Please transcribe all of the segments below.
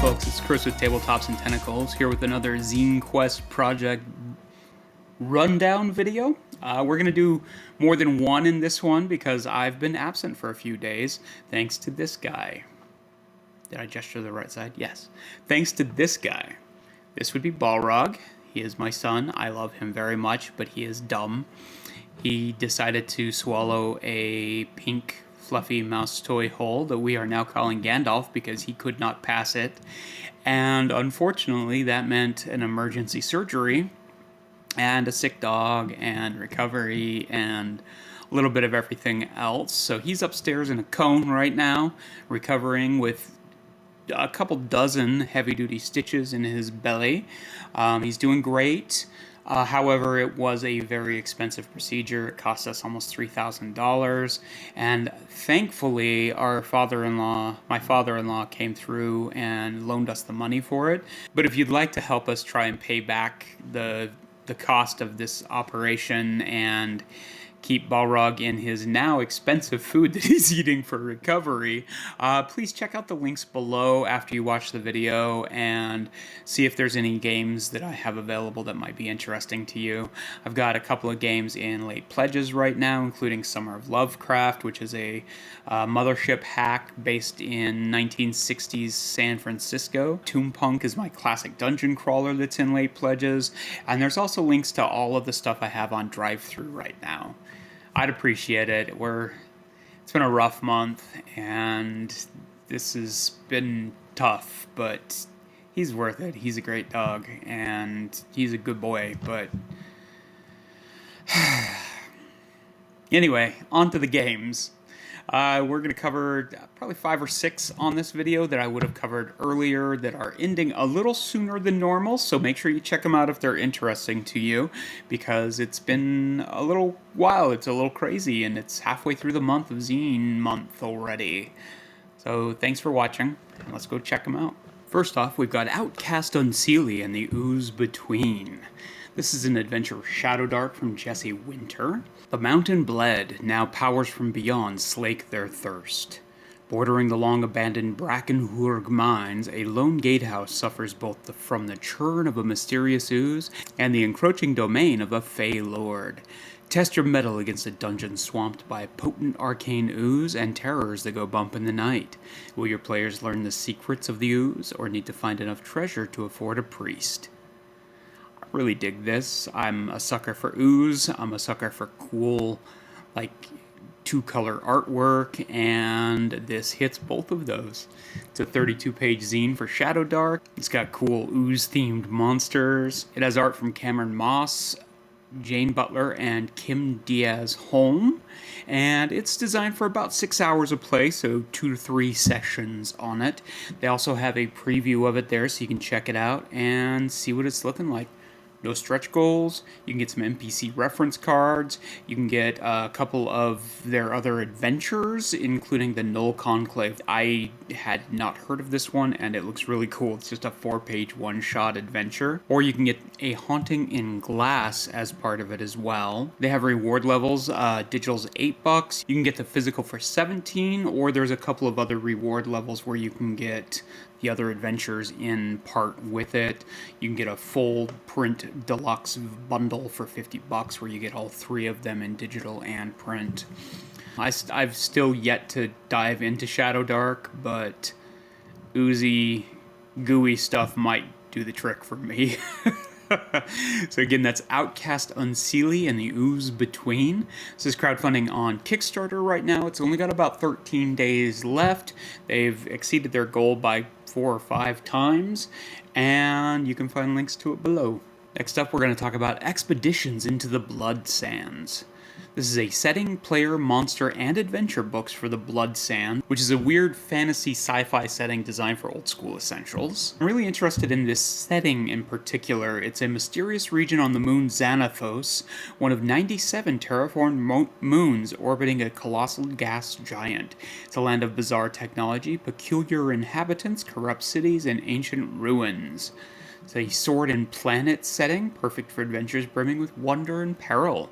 folks, it's Chris with Tabletops and Tentacles, here with another Zinequest project rundown video. We're going to do more than one in this one because I've been absent for a few days, thanks to this guy. Did I gesture to the right side? Yes. Thanks to this guy. This would be Balrog. He is my son. I love him very much, but he is dumb. He decided to swallow a pink fluffy mouse toy hole that we are now calling Gandalf because he could not pass it. And unfortunately, that meant an emergency surgery and a sick dog and recovery and a little bit of everything else. So he's upstairs in a cone right now, recovering with a couple dozen heavy-duty stitches in his belly. He's doing great. However, it was a very expensive procedure. It cost us almost $3,000, and thankfully my father-in-law came through and loaned us the money for it. But if you'd like to help us try and pay back the cost of this operation and keep Balrog in his now expensive food that he's eating for recovery, please check out the links below after you watch the video and see if there's any games that I have available that might be interesting to you. I've got a couple of games in late pledges right now, including Summer of Lovecraft, which is a mothership hack based in 1960s San Francisco. Toonpunk is my classic dungeon crawler that's in late pledges, and there's also links to all of the stuff I have on drive-thru right now. I'd appreciate it. It's been a rough month, and this has been tough, but he's worth it. He's a great dog, and he's a good boy, but anyway, on to the games. We're going to cover probably 5 or 6 on this video that I would have covered earlier that are ending a little sooner than normal, so make sure you check them out if they're interesting to you, because it's been a little while, it's a little crazy, and it's halfway through the month of Zine Month already. So thanks for watching, and let's go check them out. First off, we've got Outcast Unseelie and the Ooze Between. This is an adventure of Shadow Dark from Jesse Winter. The mountain bled, now powers from beyond slake their thirst. Bordering the long-abandoned Brackenhurg mines, a lone gatehouse suffers both from the churn of a mysterious ooze and the encroaching domain of a fey lord. Test your mettle against a dungeon swamped by potent arcane ooze and terrors that go bump in the night. Will your players learn the secrets of the ooze, or need to find enough treasure to afford a priest? Really dig this. I'm a sucker for ooze. I'm a sucker for cool, like, 2-color artwork, and this hits both of those. It's a 32-page zine for Shadow Dark. It's got cool ooze-themed monsters. It has art from Cameron Moss, Jane Butler, and Kim Diaz-Holm, and it's designed for about 6 hours of play, so 2 to 3 sessions on it. They also have a preview of it there, so you can check it out and see what it's looking like. No stretch goals. You can get some NPC reference cards. You can get a couple of their other adventures, including the Null Conclave. I had not heard of this one, and it looks really cool. It's just a 4-page one-shot adventure. Or you can get a Haunting in Glass as part of it as well. They have reward levels. Digital's $8. You can get the physical for $17, or there's a couple of other reward levels where you can get the other adventures in part with it. You can get a full print deluxe bundle for $50 where you get all 3 of them in digital and print. I've still yet to dive into Shadow Dark, but oozy, gooey stuff might do the trick for me. So again, that's Outcast Unseelie and the Ooze Between. This is crowdfunding on Kickstarter right now. It's only got about 13 days left. They've exceeded their goal by 4 or 5 times, and you can find links to it below. Next up, we're going to talk about Expeditions into the Blood Sands. This is a setting, player, monster, and adventure books for the Blood Sand, which is a weird fantasy sci-fi setting designed for old school essentials. I'm really interested in this setting in particular. It's a mysterious region on the moon Xanathos, one of 97 terraformed moons orbiting a colossal gas giant. It's a land of bizarre technology, peculiar inhabitants, corrupt cities, and ancient ruins. It's a sword and planet setting, perfect for adventures brimming with wonder and peril.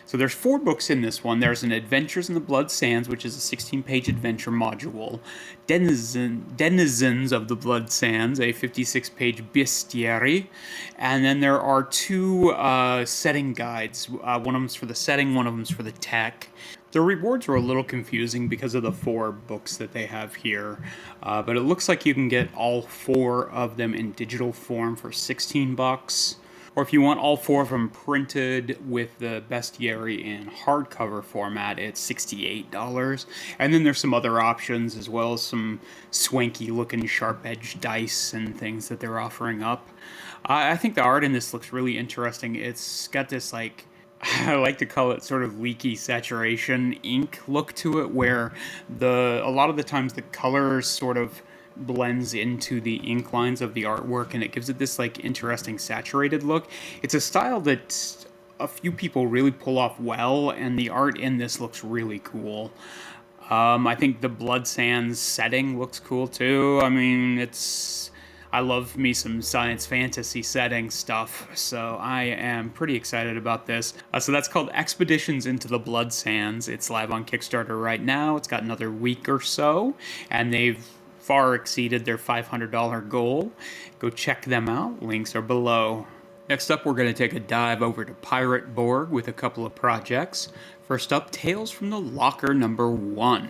So there's 4 books in this one. There's an Adventures in the Blood Sands, which is a 16-page adventure module. Denizens of the Blood Sands, a 56-page bestiary. And then there are 2 setting guides. One of them's for the setting, one of them's for the tech. The rewards are a little confusing because of the 4 books that they have here, but it looks like you can get all 4 of them in digital form for $16. Or if you want all 4 of them printed with the bestiary in hardcover format, it's $68. And then there's some other options, as well as some swanky looking sharp-edged dice and things that they're offering up. I think the art in this looks really interesting. It's got this, like, I like to call it sort of leaky saturation ink look to it, where a lot of the times the colors sort of blends into the ink lines of the artwork, and it gives it this like interesting saturated look. It's a style that a few people really pull off well, and the art in this looks really cool. I think the Blood Sands setting looks cool too. I mean, I love me some science fantasy setting stuff, so I am pretty excited about this. So that's called Expeditions into the Blood Sands. It's live on Kickstarter right now. It's got another week or so, and they've far exceeded their $500 goal. Go check them out. Links are below. Next up, we're going to take a dive over to Pirate Borg with a couple of projects. First up, Tales from the Locker #1.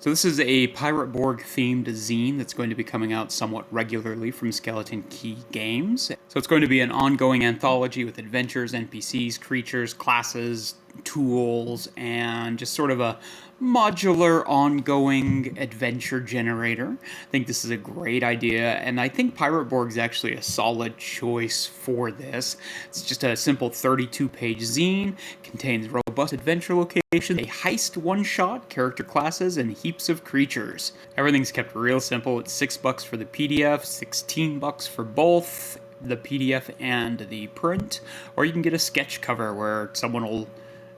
So this is a Pirate Borg themed zine that's going to be coming out somewhat regularly from Skeleton Key Games. So it's going to be an ongoing anthology with adventures, NPCs, creatures, classes, tools, and just sort of a modular, ongoing adventure generator. I think this is a great idea, and I think Pirate Borg is actually a solid choice for this. It's just a simple 32-page zine, contains robust adventure locations, a heist one-shot, character classes, and heaps of creatures. Everything's kept real simple. It's $6 for the PDF, $16 for both the PDF and the print, or you can get a sketch cover where someone will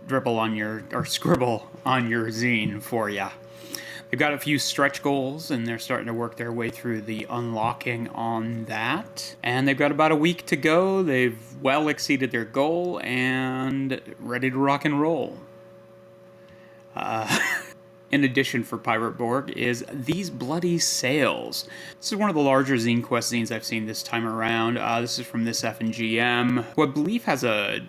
scribble on your zine for you. They've got a few stretch goals, and they're starting to work their way through the unlocking on that. And they've got about a week to go. They've well exceeded their goal and ready to rock and roll. In addition, for Pirate Borg is These Bloody Sails. This is one of the larger Zinequest zines I've seen this time around. This is from This F and GM, who I believe has a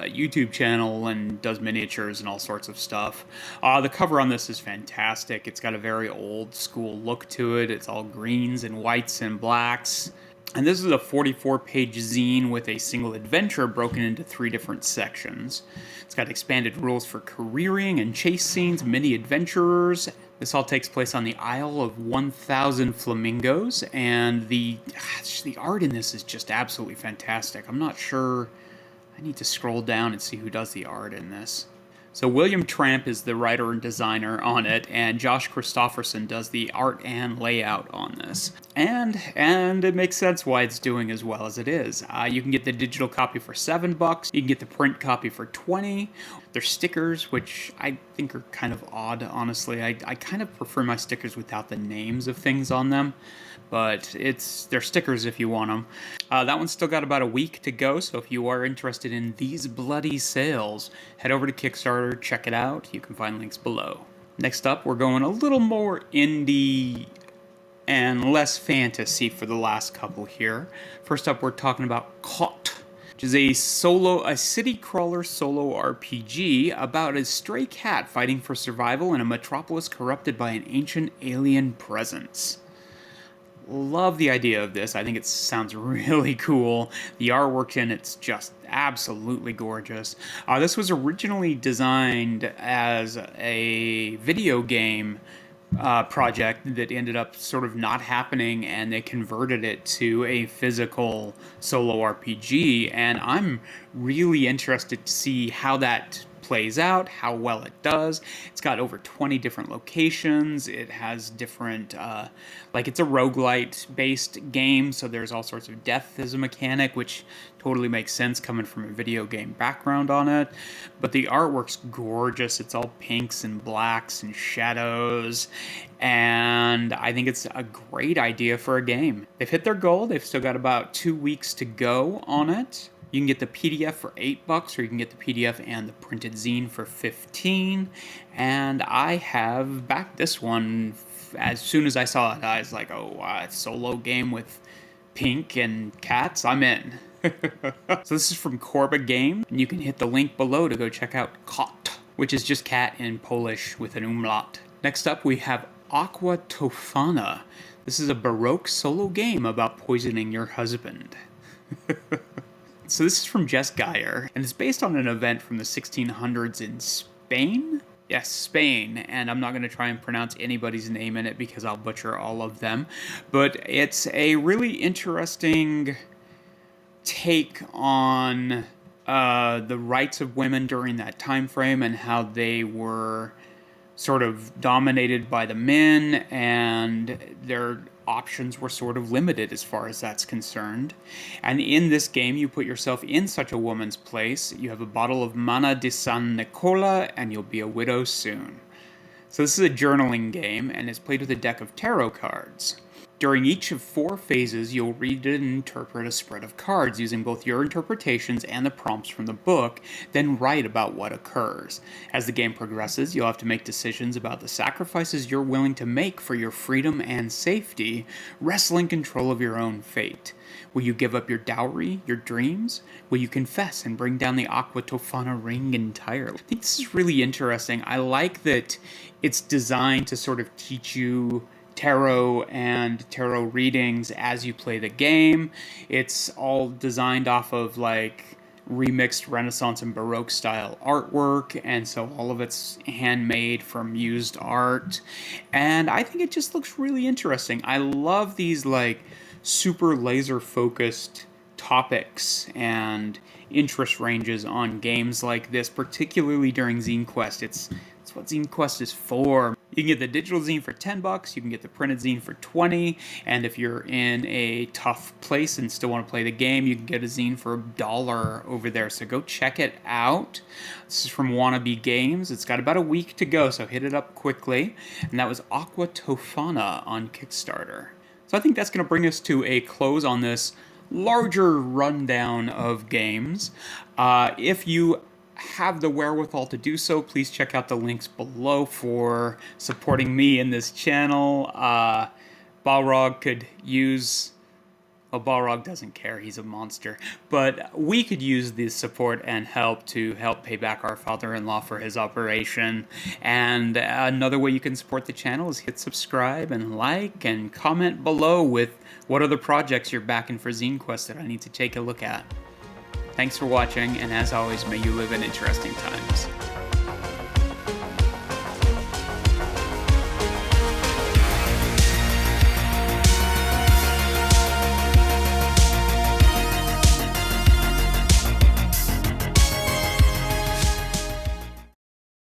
YouTube channel and does miniatures and all sorts of stuff. The cover on this is fantastic. It's got a very old school look to it. It's all greens and whites and blacks. And this is a 44-page zine with a single adventure broken into 3 different sections. It's got expanded rules for careering and chase scenes, mini adventurers. This all takes place on the Isle of 1,000 Flamingos, and the art in this is just absolutely fantastic. I'm not sure. I need to scroll down and see who does the art in this. So William Tramp is the writer and designer on it, and Josh Christopherson does the art and layout on this. And it makes sense why it's doing as well as it is. You can get the digital copy for $7. You can get the print copy for $20. There's stickers, which I think are kind of odd, honestly. I kind of prefer my stickers without the names of things on them. But they're stickers if you want them. That one's still got about a week to go, so if you are interested in These Bloody Sails, head over to Kickstarter, check it out. You can find links below. Next up, we're going a little more indie and less fantasy for the last couple here. First up, we're talking about Caught, which is a city crawler solo RPG about a stray cat fighting for survival in a metropolis corrupted by an ancient alien presence. Love the idea of this. I think it sounds really cool. The artwork in it's just absolutely gorgeous. This was originally designed as a video game project that ended up sort of not happening, and they converted it to a physical solo RPG, and I'm really interested to see how that plays out, how well it does. It's got over 20 different locations. It has different, it's a roguelite based game, so there's all sorts of death as a mechanic, which totally makes sense coming from a video game background on it. But the artwork's gorgeous. It's all pinks and blacks and shadows, and I think it's a great idea for a game. They've hit their goal. They've still got about 2 weeks to go on it. You can get the PDF for $8, or you can get the PDF and the printed zine for $15. And I have backed this one as soon as I saw it. I was like, oh, it's a solo game with pink and cats. I'm in. So this is from Korba Game, and you can hit the link below to go check out Kot, which is just cat in Polish with an umlaut. Next up, we have Aqua Tofana. This is a Baroque solo game about poisoning your husband. So this is from Jess Geyer, and it's based on an event from the 1600s in Spain? Yes, Spain, and I'm not going to try and pronounce anybody's name in it because I'll butcher all of them. But it's a really interesting take on the rights of women during that time frame and how they were sort of dominated by the men, and their options were sort of limited as far as that's concerned. And in this game, you put yourself in such a woman's place. You have a bottle of Mana di San Nicola, and you'll be a widow soon. So this is a journaling game, and it's played with a deck of tarot cards. During each of 4 phases, you'll read and interpret a spread of cards using both your interpretations and the prompts from the book, then write about what occurs. As the game progresses, you'll have to make decisions about the sacrifices you're willing to make for your freedom and safety, wresting control of your own fate. Will you give up your dowry, your dreams? Will you confess and bring down the Aqua Tofana ring entirely? I think this is really interesting. I like that it's designed to sort of teach you tarot and tarot readings as you play the game. It's all designed off of like remixed Renaissance and Baroque style artwork, and so all of it's handmade from used art, and I think it just looks really interesting. I love these like super laser focused topics and interest ranges on games like this, particularly during Zinequest. It's what Zinequest is for. You can get the digital zine for $10, you can get the printed zine for $20, and if you're in a tough place and still want to play the game, you can get a zine for $1 over there, so go check it out. This is from Wannabe Games. It's got about a week to go, so hit it up quickly. And that was Aqua Tofana on Kickstarter. So I think that's going to bring us to a close on this larger rundown of games. If you have the wherewithal to do so, please check out the links below for supporting me in this channel. Balrog could use... Well, Balrog doesn't care, he's a monster. But we could use the support and help to help pay back our father-in-law for his operation. And another way you can support the channel is hit subscribe and like and comment below with what other projects you're backing for Zinequest that I need to take a look at. Thanks for watching, and as always, may you live in interesting times.